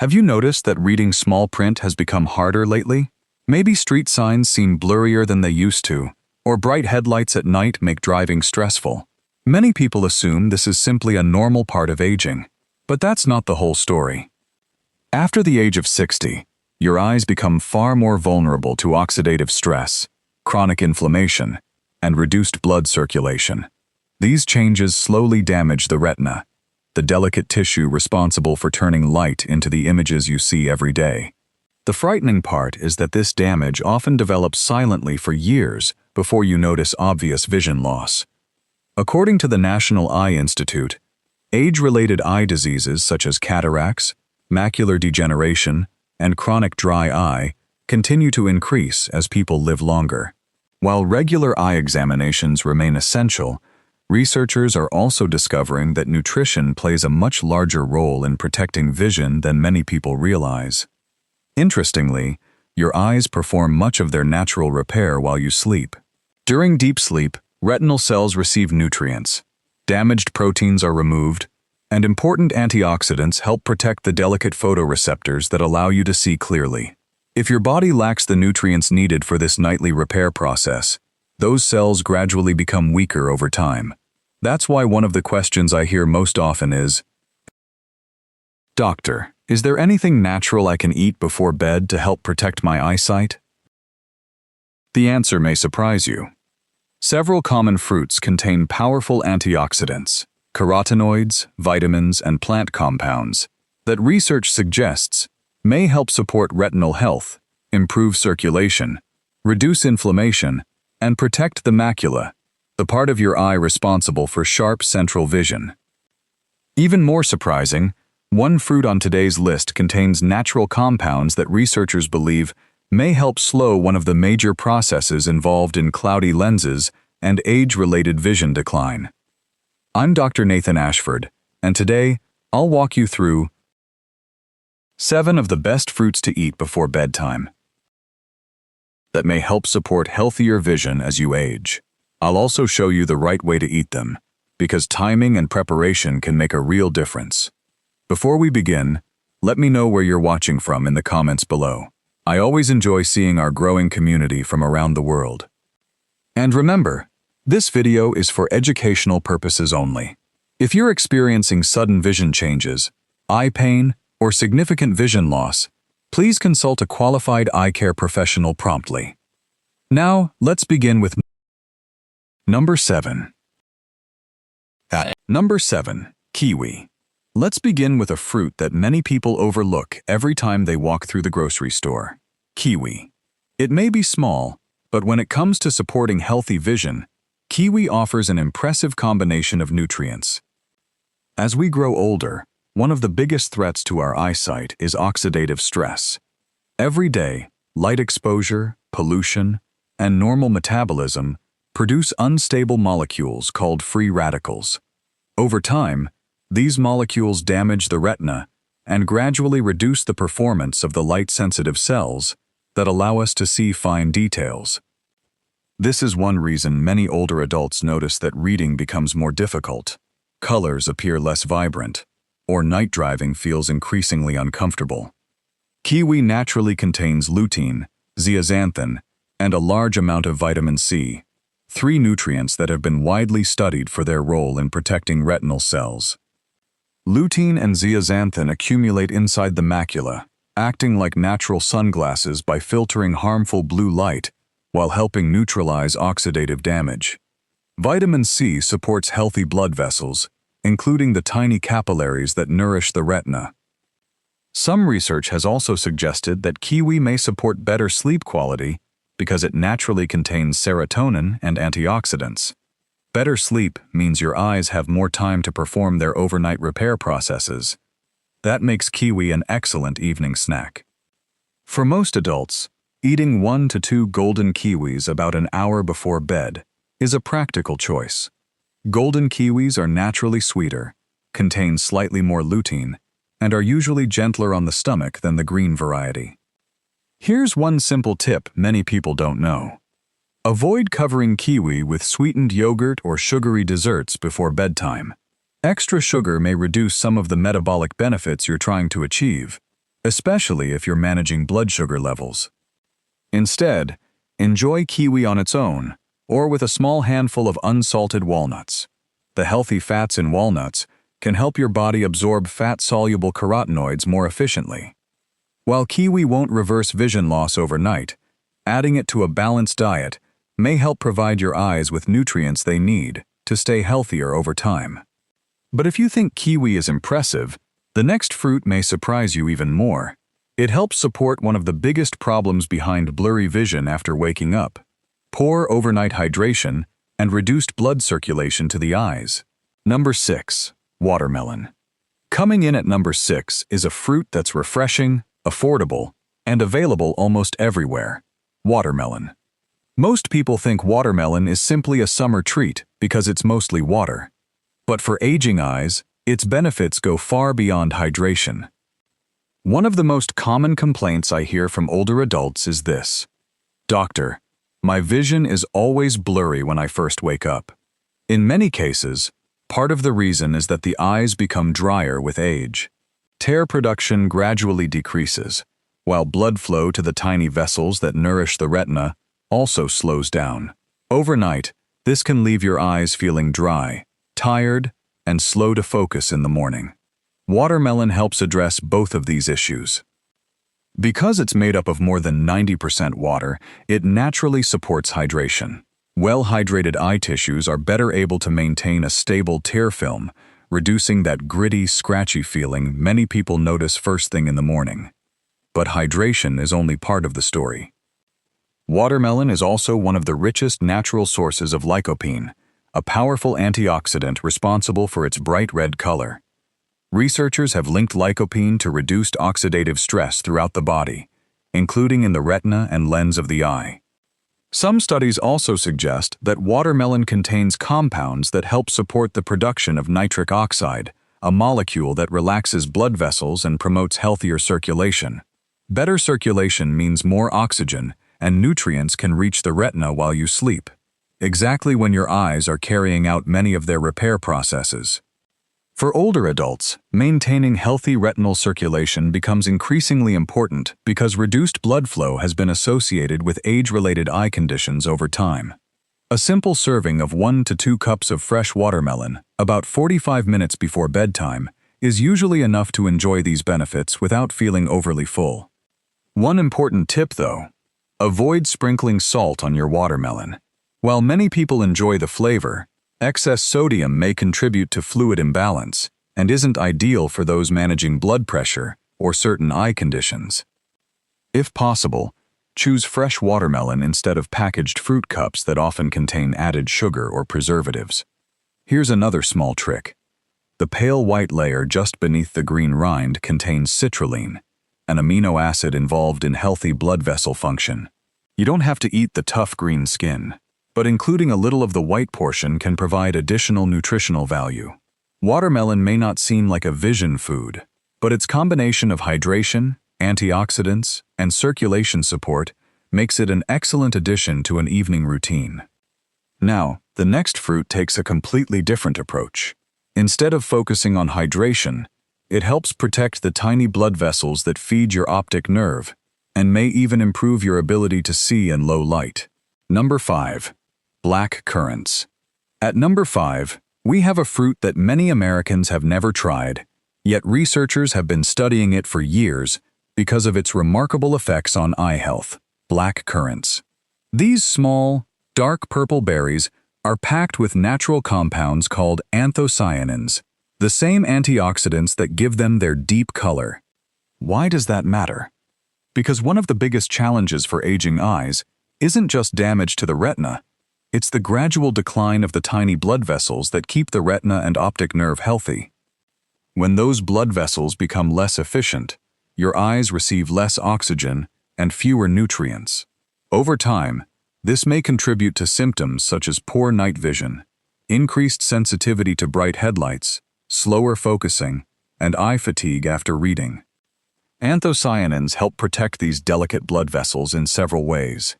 Have you noticed that reading small print has become harder lately? Maybe street signs seem blurrier than they used to, or bright headlights at night make driving stressful. Many people assume this is simply a normal part of aging, but that's not the whole story. After the age of 60, your eyes become far more vulnerable to oxidative stress, chronic inflammation, and reduced blood circulation. These changes slowly damage the retina, the delicate tissue responsible for turning light into the images you see every day. The frightening part is that this damage often develops silently for years before you notice obvious vision loss. According to the National Eye Institute, age-related eye diseases such as cataracts, macular degeneration, and chronic dry eye continue to increase as people live longer. While regular eye examinations remain essential, researchers are also discovering that nutrition plays a much larger role in protecting vision than many people realize. Interestingly, your eyes perform much of their natural repair while you sleep. During deep sleep, retinal cells receive nutrients, damaged proteins are removed, and important antioxidants help protect the delicate photoreceptors that allow you to see clearly. If your body lacks the nutrients needed for this nightly repair process, those cells gradually become weaker over time. That's why one of the questions I hear most often is, "Doctor, is there anything natural I can eat before bed to help protect my eyesight?" The answer may surprise you. Several common fruits contain powerful antioxidants, carotenoids, vitamins, and plant compounds that research suggests may help support retinal health, improve circulation, reduce inflammation, and protect the macula, the part of your eye responsible for sharp central vision. Even more surprising, one fruit on today's list contains natural compounds that researchers believe may help slow one of the major processes involved in cloudy lenses and age-related vision decline. I'm Dr. Nathan Ashford, and today I'll walk you through 7 of the best fruits to eat before bedtime that may help support healthier vision as you age. I'll also show you the right way to eat them, because timing and preparation can make a real difference. Before we begin, let me know where you're watching from in the comments below. I always enjoy seeing our growing community from around the world. And remember, this video is for educational purposes only. If you're experiencing sudden vision changes, eye pain, or significant vision loss, please consult a qualified eye care professional promptly. Now, let's begin with Number 7. Number 7. Kiwi. Let's begin with a fruit that many people overlook every time they walk through the grocery store. Kiwi. It may be small, but when it comes to supporting healthy vision, kiwi offers an impressive combination of nutrients. As we grow older, one of the biggest threats to our eyesight is oxidative stress. Every day, light exposure, pollution, and normal metabolism produce unstable molecules called free radicals. Over time, these molecules damage the retina and gradually reduce the performance of the light-sensitive cells that allow us to see fine details. This is one reason many older adults notice that reading becomes more difficult, colors appear less vibrant, or night driving feels increasingly uncomfortable. Kiwi naturally contains lutein, zeaxanthin, and a large amount of vitamin C, 3 nutrients that have been widely studied for their role in protecting retinal cells. Lutein and zeaxanthin accumulate inside the macula, acting like natural sunglasses by filtering harmful blue light while helping neutralize oxidative damage. Vitamin C supports healthy blood vessels, including the tiny capillaries that nourish the retina. Some research has also suggested that kiwi may support better sleep quality because it naturally contains serotonin and antioxidants. Better sleep means your eyes have more time to perform their overnight repair processes. That makes kiwi an excellent evening snack. For most adults, eating 1 to 2 golden kiwis about an hour before bed is a practical choice. Golden kiwis are naturally sweeter, contain slightly more lutein, and are usually gentler on the stomach than the green variety. Here's one simple tip many people don't know. Avoid covering kiwi with sweetened yogurt or sugary desserts before bedtime. Extra sugar may reduce some of the metabolic benefits you're trying to achieve, especially if you're managing blood sugar levels. Instead, enjoy kiwi on its own, or with a small handful of unsalted walnuts. The healthy fats in walnuts can help your body absorb fat-soluble carotenoids more efficiently. While kiwi won't reverse vision loss overnight, adding it to a balanced diet may help provide your eyes with nutrients they need to stay healthier over time. But if you think kiwi is impressive, the next fruit may surprise you even more. It helps support one of the biggest problems behind blurry vision after waking up: poor overnight hydration and reduced blood circulation to the eyes. Number 6. Watermelon. Coming in at number 6 is a fruit that's refreshing, affordable, and available almost everywhere: watermelon. Most people think watermelon is simply a summer treat because it's mostly water. But for aging eyes, its benefits go far beyond hydration. One of the most common complaints I hear from older adults is this: "Doctor, my vision is always blurry when I first wake up." In many cases, part of the reason is that the eyes become drier with age. Tear production gradually decreases, while blood flow to the tiny vessels that nourish the retina also slows down. Overnight, this can leave your eyes feeling dry, tired, and slow to focus in the morning. Watermelon helps address both of these issues. Because it's made up of more than 90% water, it naturally supports hydration. Well-hydrated eye tissues are better able to maintain a stable tear film, reducing that gritty, scratchy feeling many people notice first thing in the morning. But hydration is only part of the story. Watermelon is also one of the richest natural sources of lycopene, a powerful antioxidant responsible for its bright red color. Researchers have linked lycopene to reduced oxidative stress throughout the body, including in the retina and lens of the eye. Some studies also suggest that watermelon contains compounds that help support the production of nitric oxide, a molecule that relaxes blood vessels and promotes healthier circulation. Better circulation means more oxygen, and nutrients can reach the retina while you sleep, exactly when your eyes are carrying out many of their repair processes. For older adults, maintaining healthy retinal circulation becomes increasingly important because reduced blood flow has been associated with age-related eye conditions over time. A simple serving of 1 to 2 cups of fresh watermelon, about 45 minutes before bedtime, is usually enough to enjoy these benefits without feeling overly full. One important tip, though: avoid sprinkling salt on your watermelon. While many people enjoy the flavor, excess sodium may contribute to fluid imbalance and isn't ideal for those managing blood pressure or certain eye conditions. If possible, choose fresh watermelon instead of packaged fruit cups that often contain added sugar or preservatives. Here's another small trick. The pale white layer just beneath the green rind contains citrulline, an amino acid involved in healthy blood vessel function. You don't have to eat the tough green skin, but including a little of the white portion can provide additional nutritional value. Watermelon may not seem like a vision food, but its combination of hydration, antioxidants, and circulation support makes it an excellent addition to an evening routine. Now, the next fruit takes a completely different approach. Instead of focusing on hydration, it helps protect the tiny blood vessels that feed your optic nerve and may even improve your ability to see in low light. Number 5. Black currants. At number 5, we have a fruit that many Americans have never tried, yet researchers have been studying it for years because of its remarkable effects on eye health: black currants. These small, dark purple berries are packed with natural compounds called anthocyanins, the same antioxidants that give them their deep color. Why does that matter? Because one of the biggest challenges for aging eyes isn't just damage to the retina, it's the gradual decline of the tiny blood vessels that keep the retina and optic nerve healthy. When those blood vessels become less efficient, your eyes receive less oxygen and fewer nutrients. Over time, this may contribute to symptoms such as poor night vision, increased sensitivity to bright headlights, slower focusing, and eye fatigue after reading. Anthocyanins help protect these delicate blood vessels in several ways.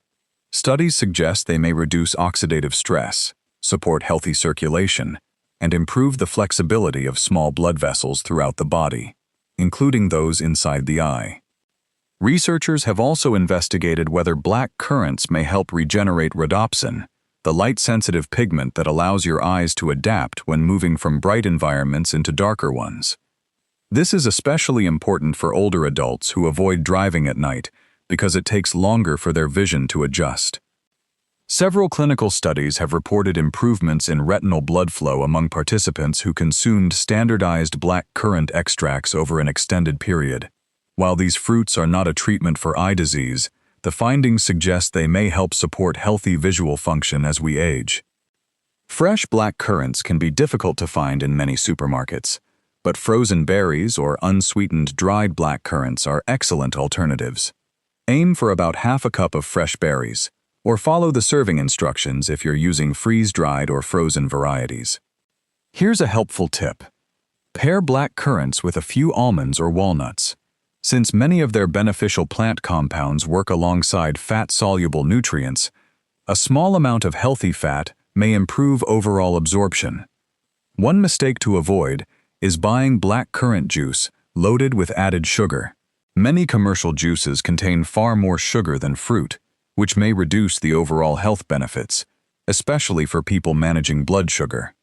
Studies suggest they may reduce oxidative stress, support healthy circulation, and improve the flexibility of small blood vessels throughout the body. including those inside the eye. Researchers have also investigated whether black currants may help regenerate rhodopsin, the light-sensitive pigment that allows your eyes to adapt when moving from bright environments into darker ones. This is especially important for older adults who avoid driving at night because it takes longer for their vision to adjust. Several clinical studies have reported improvements in retinal blood flow among participants who consumed standardized black currant extracts over an extended period. While these fruits are not a treatment for eye disease, the findings suggest they may help support healthy visual function as we age. Fresh black currants can be difficult to find in many supermarkets, but frozen berries or unsweetened dried black currants are excellent alternatives. Aim for about half a cup of fresh berries, or follow the serving instructions if you're using freeze-dried or frozen varieties. Here's a helpful tip. Pair black currants with a few almonds or walnuts. Since many of their beneficial plant compounds work alongside fat-soluble nutrients, a small amount of healthy fat may improve overall absorption. One mistake to avoid is buying black currant juice loaded with added sugar. Many commercial juices contain far more sugar than fruit, which may reduce the overall health benefits, especially for people managing blood sugar.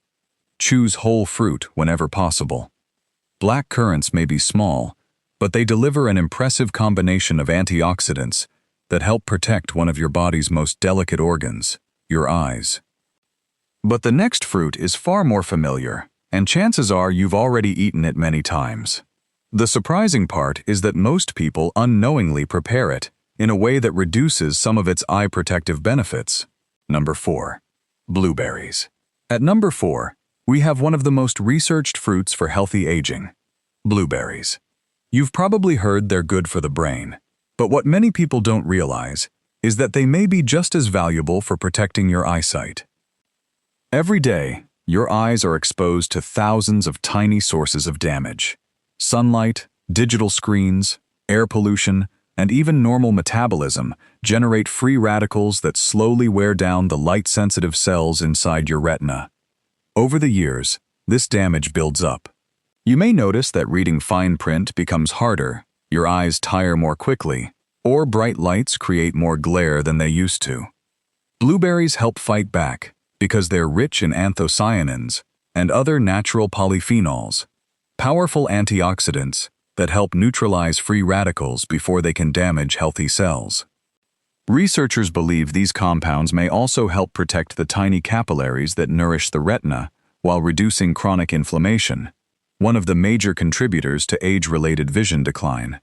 Choose whole fruit whenever possible. Black currants may be small, but they deliver an impressive combination of antioxidants that help protect one of your body's most delicate organs, your eyes. But the next fruit is far more familiar, and chances are you've already eaten it many times. The surprising part is that most people unknowingly prepare it in a way that reduces some of its eye protective benefits. Number 4. Blueberries. At number 4, we have one of the most researched fruits for healthy aging, blueberries. You've probably heard they're good for the brain, but what many people don't realize is that they may be just as valuable for protecting your eyesight. Every day, your eyes are exposed to thousands of tiny sources of damage. Sunlight, digital screens, air pollution, and even normal metabolism generate free radicals that slowly wear down the light-sensitive cells inside your retina. Over the years, this damage builds up. You may notice that reading fine print becomes harder, your eyes tire more quickly, or bright lights create more glare than they used to. Blueberries help fight back because they're rich in anthocyanins and other natural polyphenols, powerful antioxidants that help neutralize free radicals before they can damage healthy cells. Researchers believe these compounds may also help protect the tiny capillaries that nourish the retina while reducing chronic inflammation, one of the major contributors to age-related vision decline.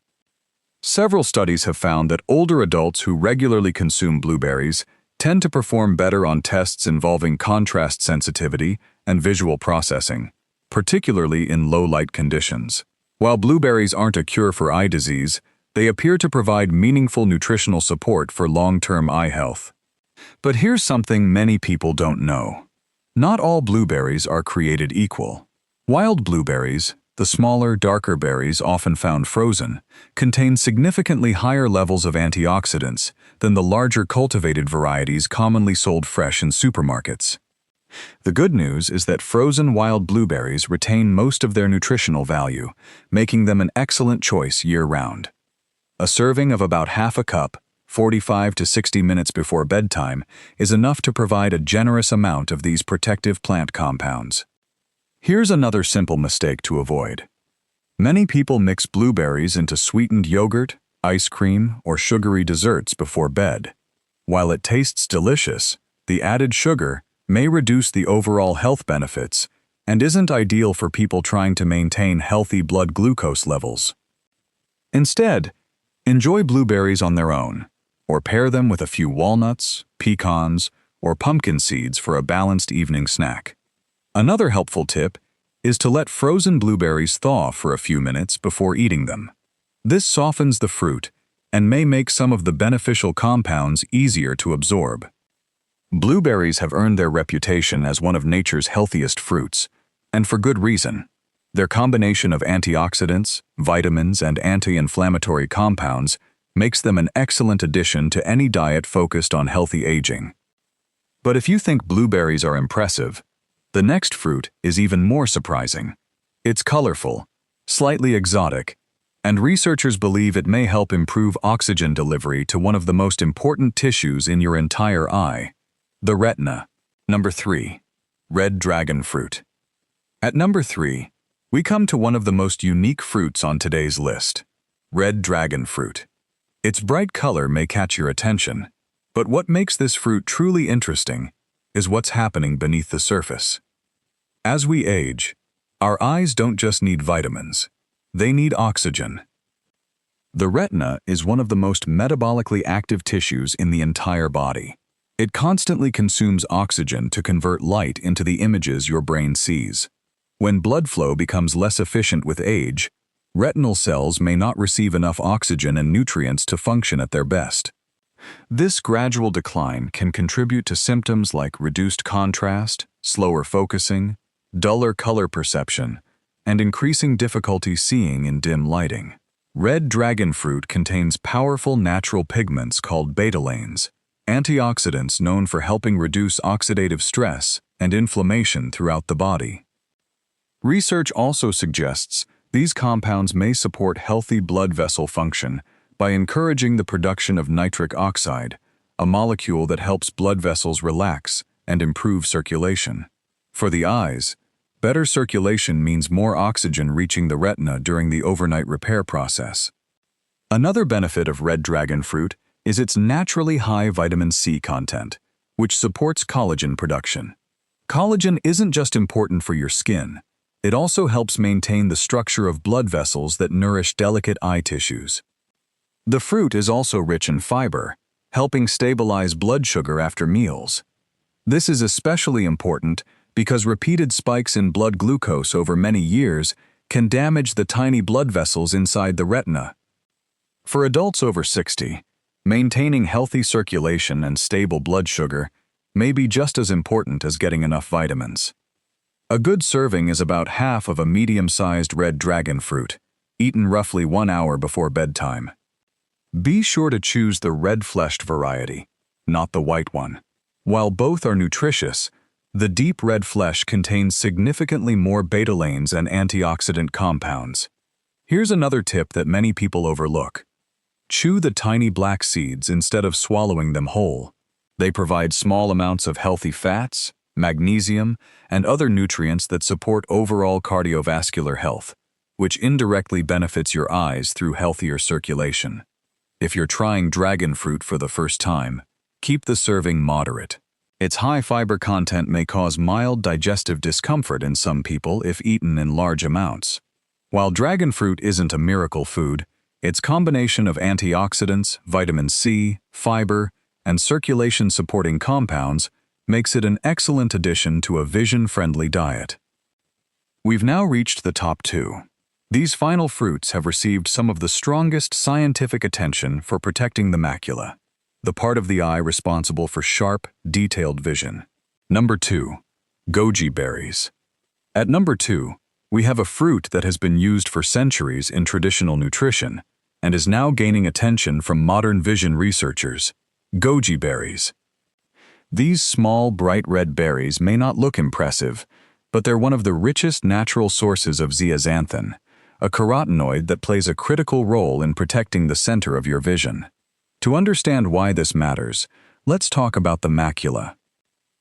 Several studies have found that older adults who regularly consume blueberries tend to perform better on tests involving contrast sensitivity and visual processing, particularly in low-light conditions. While blueberries aren't a cure for eye disease, they appear to provide meaningful nutritional support for long-term eye health. But here's something many people don't know. Not all blueberries are created equal. Wild blueberries, the smaller, darker berries often found frozen, contain significantly higher levels of antioxidants than the larger cultivated varieties commonly sold fresh in supermarkets. The good news is that frozen wild blueberries retain most of their nutritional value, making them an excellent choice year-round. A serving of about half a cup, 45 to 60 minutes before bedtime, is enough to provide a generous amount of these protective plant compounds. Here's another simple mistake to avoid. Many people mix blueberries into sweetened yogurt, ice cream, or sugary desserts before bed. While it tastes delicious, the added sugar may reduce the overall health benefits and isn't ideal for people trying to maintain healthy blood glucose levels. Instead, enjoy blueberries on their own, or pair them with a few walnuts, pecans, or pumpkin seeds for a balanced evening snack. Another helpful tip is to let frozen blueberries thaw for a few minutes before eating them. This softens the fruit and may make some of the beneficial compounds easier to absorb. Blueberries have earned their reputation as one of nature's healthiest fruits, and for good reason. Their combination of antioxidants, vitamins, and anti-inflammatory compounds makes them an excellent addition to any diet focused on healthy aging. But if you think blueberries are impressive, the next fruit is even more surprising. It's colorful, slightly exotic, and researchers believe it may help improve oxygen delivery to one of the most important tissues in your entire eye, the retina. Number 3. Red dragon fruit. At number 3, we come to one of the most unique fruits on today's list, red dragon fruit. Its bright color may catch your attention, but what makes this fruit truly interesting is what's happening beneath the surface. As we age, our eyes don't just need vitamins, they need oxygen. The retina is one of the most metabolically active tissues in the entire body. It constantly consumes oxygen to convert light into the images your brain sees. When blood flow becomes less efficient with age, retinal cells may not receive enough oxygen and nutrients to function at their best. This gradual decline can contribute to symptoms like reduced contrast, slower focusing, duller color perception, and increasing difficulty seeing in dim lighting. Red dragon fruit contains powerful natural pigments called betalains, antioxidants known for helping reduce oxidative stress and inflammation throughout the body. Research also suggests these compounds may support healthy blood vessel function by encouraging the production of nitric oxide, a molecule that helps blood vessels relax and improve circulation. For the eyes, better circulation means more oxygen reaching the retina during the overnight repair process. Another benefit of red dragon fruit is its naturally high vitamin C content, which supports collagen production. Collagen isn't just important for your skin, it also helps maintain the structure of blood vessels that nourish delicate eye tissues. The fruit is also rich in fiber, helping stabilize blood sugar after meals. This is especially important because repeated spikes in blood glucose over many years can damage the tiny blood vessels inside the retina. For adults over 60, maintaining healthy circulation and stable blood sugar may be just as important as getting enough vitamins. A good serving is about half of a medium-sized red dragon fruit, eaten roughly 1 hour before bedtime. Be sure to choose the red-fleshed variety, not the white one. While both are nutritious, the deep red flesh contains significantly more betalains and antioxidant compounds. Here's another tip that many people overlook. Chew the tiny black seeds instead of swallowing them whole. They provide small amounts of healthy fats, magnesium, and other nutrients that support overall cardiovascular health, which indirectly benefits your eyes through healthier circulation. If you're trying dragon fruit for the first time, keep the serving moderate. Its high fiber content may cause mild digestive discomfort in some people if eaten in large amounts. While dragon fruit isn't a miracle food, its combination of antioxidants, vitamin C, fiber, and circulation-supporting compounds makes it an excellent addition to a vision-friendly diet. We've now reached the top 2. These final fruits have received some of the strongest scientific attention for protecting the macula, the part of the eye responsible for sharp, detailed vision. Number 2. Goji berries. At number 2, we have a fruit that has been used for centuries in traditional nutrition and is now gaining attention from modern vision researchers, goji berries. These small, bright red berries may not look impressive, but they're one of the richest natural sources of zeaxanthin, a carotenoid that plays a critical role in protecting the center of your vision. To understand why this matters, let's talk about the macula.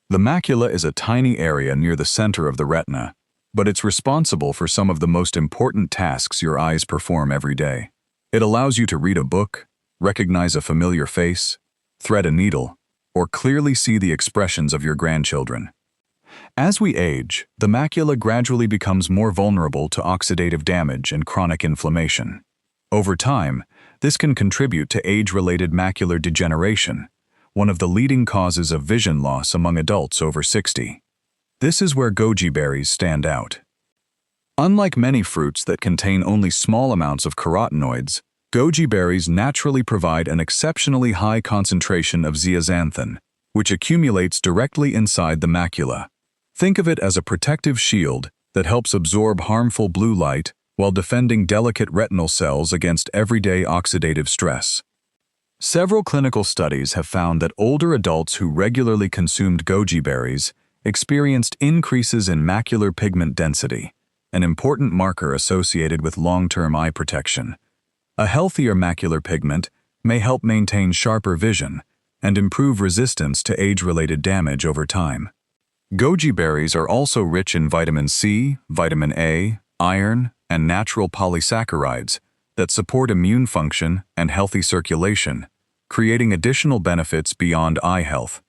The macula is a tiny area near the center of the retina, but it's responsible for some of the most important tasks your eyes perform every day. It allows you to read a book, recognize a familiar face, thread a needle, or clearly see the expressions of your grandchildren. As we age, the macula gradually becomes more vulnerable to oxidative damage and chronic inflammation. Over time, this can contribute to age-related macular degeneration, one of the leading causes of vision loss among adults over 60. This is where goji berries stand out. Unlike many fruits that contain only small amounts of carotenoids, goji berries naturally provide an exceptionally high concentration of zeaxanthin, which accumulates directly inside the macula. Think of it as a protective shield that helps absorb harmful blue light while defending delicate retinal cells against everyday oxidative stress. Several clinical studies have found that older adults who regularly consumed goji berries experienced increases in macular pigment density, an important marker associated with long-term eye protection. A healthier macular pigment may help maintain sharper vision and improve resistance to age-related damage over time. Goji berries are also rich in vitamin C, vitamin A, iron, and natural polysaccharides that support immune function and healthy circulation, creating additional benefits beyond eye health.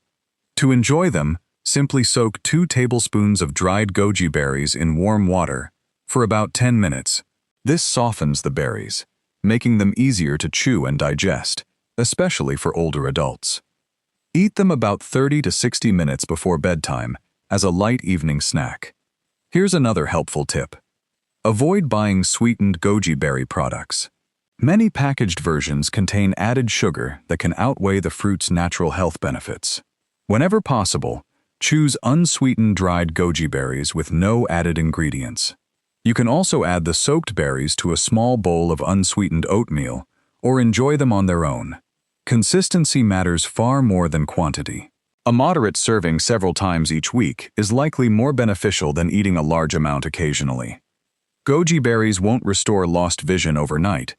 To enjoy them, simply soak 2 tablespoons of dried goji berries in warm water for about 10 minutes. This softens the berries, making them easier to chew and digest, especially for older adults. Eat them about 30 to 60 minutes before bedtime as a light evening snack. Here's another helpful tip. Avoid buying sweetened goji berry products. Many packaged versions contain added sugar that can outweigh the fruit's natural health benefits. Whenever possible, choose unsweetened dried goji berries with no added ingredients. You can also add the soaked berries to a small bowl of unsweetened oatmeal or enjoy them on their own. Consistency matters far more than quantity. A moderate serving several times each week is likely more beneficial than eating a large amount occasionally. Goji berries won't restore lost vision overnight,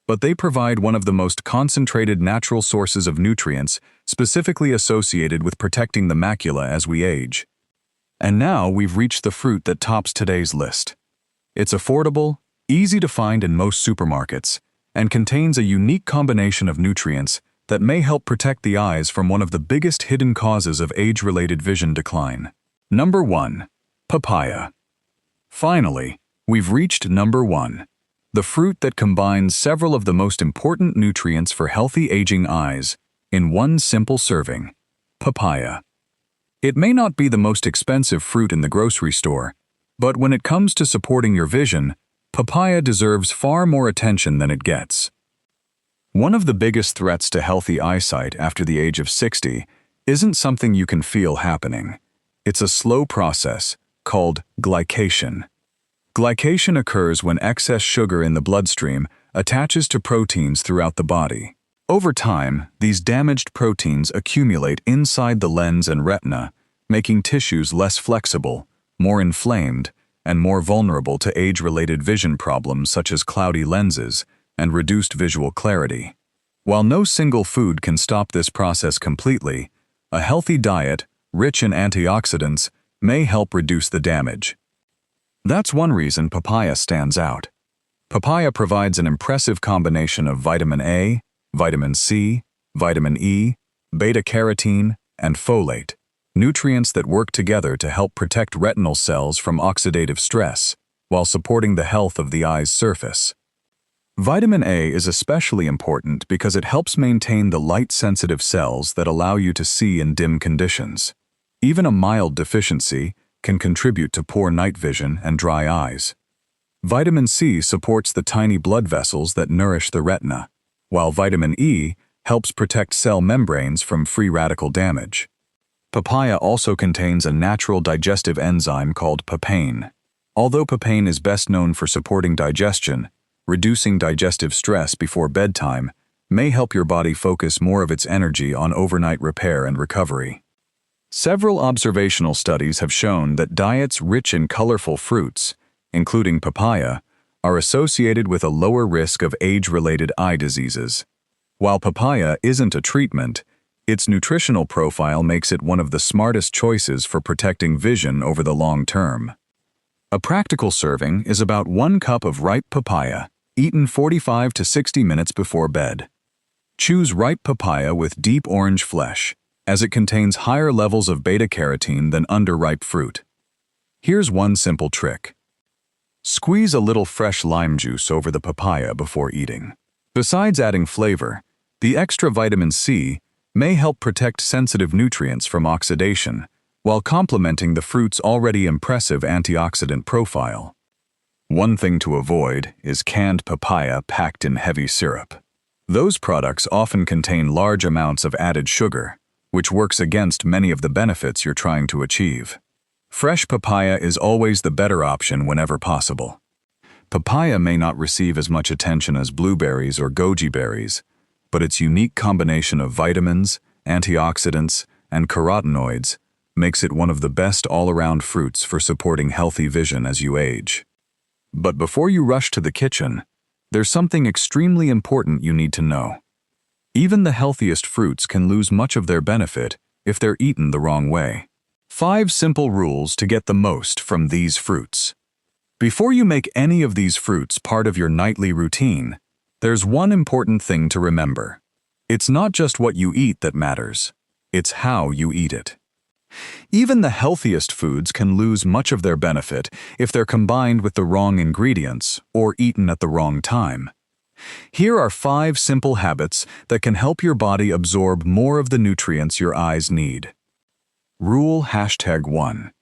but they provide one of the most concentrated natural sources of nutrients specifically associated with protecting the macula as we age. And now we've reached the fruit that tops today's list. It's affordable, easy to find in most supermarkets, and contains a unique combination of nutrients that may help protect the eyes from one of the biggest hidden causes of age-related vision decline. Number 1. Papaya. Finally, we've reached number 1. The fruit that combines several of the most important nutrients for healthy aging eyes in one simple serving: papaya. It may not be the most expensive fruit in the grocery store, but when it comes to supporting your vision, papaya deserves far more attention than it gets. One of the biggest threats to healthy eyesight after the age of 60 isn't something you can feel happening. It's a slow process called glycation. Glycation occurs when excess sugar in the bloodstream attaches to proteins throughout the body. Over time, these damaged proteins accumulate inside the lens and retina, making tissues less flexible, more inflamed, and more vulnerable to age-related vision problems such as cloudy lenses and reduced visual clarity. While no single food can stop this process completely, a healthy diet, rich in antioxidants, may help reduce the damage. That's one reason papaya stands out. Papaya provides an impressive combination of vitamin A, vitamin C, vitamin E, beta-carotene, and folate, nutrients that work together to help protect retinal cells from oxidative stress while supporting the health of the eye's surface. Vitamin A is especially important because it helps maintain the light-sensitive cells that allow you to see in dim conditions. Even a mild deficiency can contribute to poor night vision and dry eyes. Vitamin C supports the tiny blood vessels that nourish the retina, while vitamin E helps protect cell membranes from free radical damage. Papaya also contains a natural digestive enzyme called papain. Although papain is best known for supporting digestion, reducing digestive stress before bedtime may help your body focus more of its energy on overnight repair and recovery. Several observational studies have shown that diets rich in colorful fruits, including papaya, are associated with a lower risk of age-related eye diseases. While papaya isn't a treatment, its nutritional profile makes it one of the smartest choices for protecting vision over the long term. A practical serving is about 1 cup of ripe papaya, eaten 45 to 60 minutes before bed. Choose ripe papaya with deep orange flesh, as it contains higher levels of beta-carotene than underripe fruit. Here's one simple trick. Squeeze a little fresh lime juice over the papaya before eating. Besides adding flavor, the extra vitamin C may help protect sensitive nutrients from oxidation, while complementing the fruit's already impressive antioxidant profile. One thing to avoid is canned papaya packed in heavy syrup. Those products often contain large amounts of added sugar, which works against many of the benefits you're trying to achieve. Fresh papaya is always the better option whenever possible. Papaya may not receive as much attention as blueberries or goji berries, but its unique combination of vitamins, antioxidants, and carotenoids makes it one of the best all-around fruits for supporting healthy vision as you age. But before you rush to the kitchen, there's something extremely important you need to know. Even the healthiest fruits can lose much of their benefit if they're eaten the wrong way. 5 simple rules to get the most from these fruits. Before you make any of these fruits part of your nightly routine, there's one important thing to remember. It's not just what you eat that matters, it's how you eat it. Even the healthiest foods can lose much of their benefit if they're combined with the wrong ingredients or eaten at the wrong time. Here are 5 simple habits that can help your body absorb more of the nutrients your eyes need. Rule #1.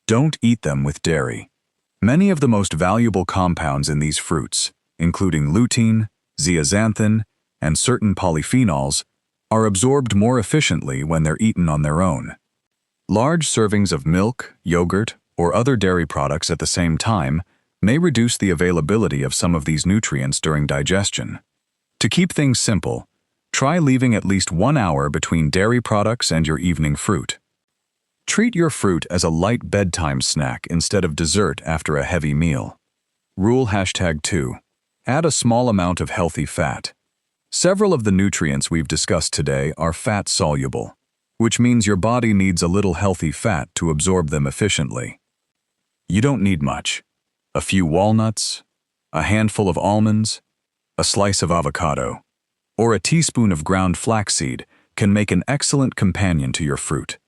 Don't eat them with dairy. Many of the most valuable compounds in these fruits, including lutein, zeaxanthin, and certain polyphenols, are absorbed more efficiently when they're eaten on their own. Large servings of milk, yogurt, or other dairy products at the same time may reduce the availability of some of these nutrients during digestion. To keep things simple, try leaving at least 1 hour between dairy products and your evening fruit. Treat your fruit as a light bedtime snack instead of dessert after a heavy meal. Rule #2. Add a small amount of healthy fat. Several of the nutrients we've discussed today are fat-soluble, which means your body needs a little healthy fat to absorb them efficiently. You don't need much. A few walnuts, a handful of almonds, a slice of avocado, or a teaspoon of ground flaxseed can make an excellent companion to your fruit.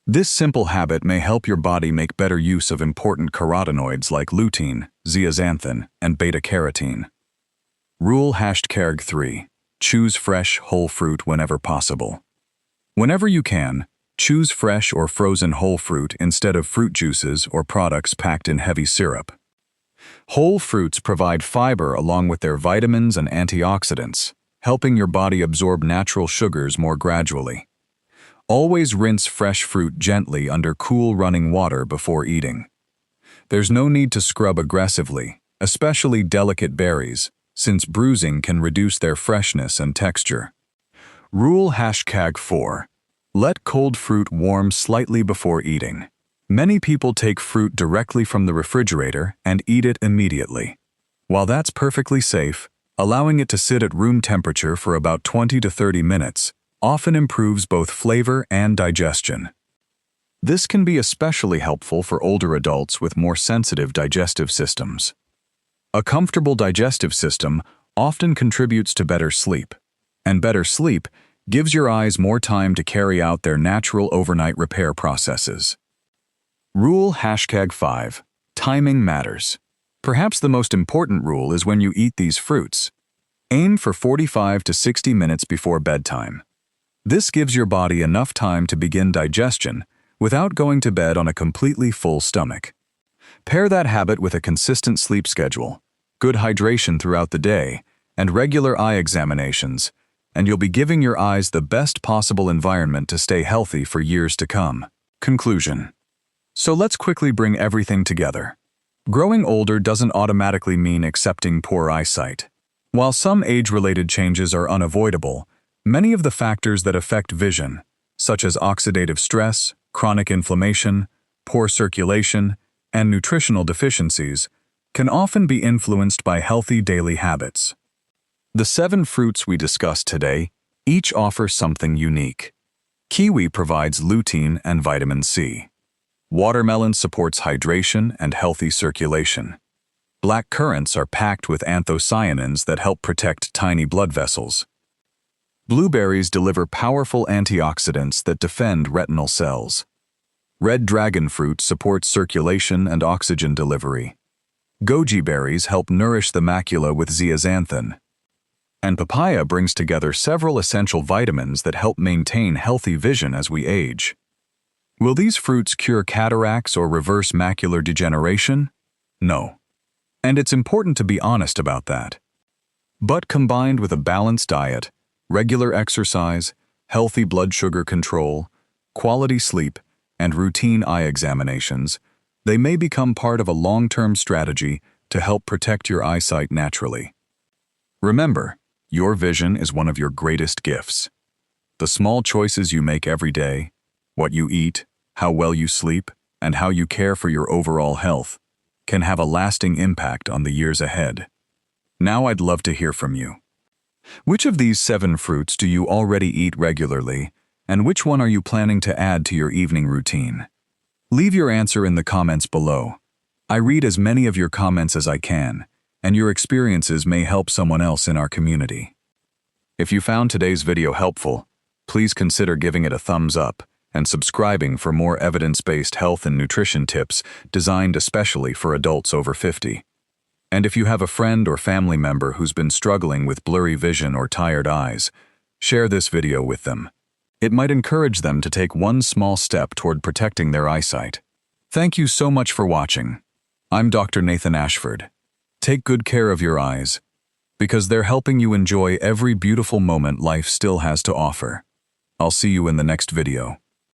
This simple habit may help your body make better use of important carotenoids like lutein, zeaxanthin, and beta-carotene. Rule #3. Choose fresh, whole fruit whenever possible. Whenever you can, choose fresh or frozen whole fruit instead of fruit juices or products packed in heavy syrup. Whole fruits provide fiber along with their vitamins and antioxidants, helping your body absorb natural sugars more gradually. Always rinse fresh fruit gently under cool running water before eating. There's no need to scrub aggressively, especially delicate berries, since bruising can reduce their freshness and texture. Rule #4. Let cold fruit warm slightly before eating. Many people take fruit directly from the refrigerator and eat it immediately. While that's perfectly safe, allowing it to sit at room temperature for about 20 to 30 minutes often improves both flavor and digestion. This can be especially helpful for older adults with more sensitive digestive systems. A comfortable digestive system often contributes to better sleep, and better sleep gives your eyes more time to carry out their natural overnight repair processes. Rule #5. Timing matters. Perhaps the most important rule is when you eat these fruits. Aim for 45 to 60 minutes before bedtime. This gives your body enough time to begin digestion without going to bed on a completely full stomach. Pair that habit with a consistent sleep schedule, good hydration throughout the day, and regular eye examinations, and you'll be giving your eyes the best possible environment to stay healthy for years to come. Conclusion. So let's quickly bring everything together. Growing older doesn't automatically mean accepting poor eyesight. While some age-related changes are unavoidable, many of the factors that affect vision, such as oxidative stress, chronic inflammation, poor circulation, and nutritional deficiencies, can often be influenced by healthy daily habits. The 7 fruits we discussed today each offer something unique. Kiwi provides lutein and vitamin C. Watermelon supports hydration and healthy circulation. Black currants are packed with anthocyanins that help protect tiny blood vessels. Blueberries deliver powerful antioxidants that defend retinal cells. Red dragon fruit supports circulation and oxygen delivery. Goji berries help nourish the macula with zeaxanthin. And papaya brings together several essential vitamins that help maintain healthy vision as we age. Will these fruits cure cataracts or reverse macular degeneration? No. And it's important to be honest about that. But combined with a balanced diet, regular exercise, healthy blood sugar control, quality sleep, and routine eye examinations, they may become part of a long-term strategy to help protect your eyesight naturally. Remember, your vision is one of your greatest gifts. The small choices you make every day, what you eat, how well you sleep, and how you care for your overall health, can have a lasting impact on the years ahead. Now I'd love to hear from you. Which of these 7 fruits do you already eat regularly, and which one are you planning to add to your evening routine? Leave your answer in the comments below. I read as many of your comments as I can, and your experiences may help someone else in our community. If you found today's video helpful, please consider giving it a thumbs up and subscribing for more evidence-based health and nutrition tips designed especially for adults over 50. And if you have a friend or family member who's been struggling with blurry vision or tired eyes, share this video with them. It might encourage them to take one small step toward protecting their eyesight. Thank you so much for watching. I'm Dr. Nathan Ashford. Take good care of your eyes, because they're helping you enjoy every beautiful moment life still has to offer. I'll see you in the next video.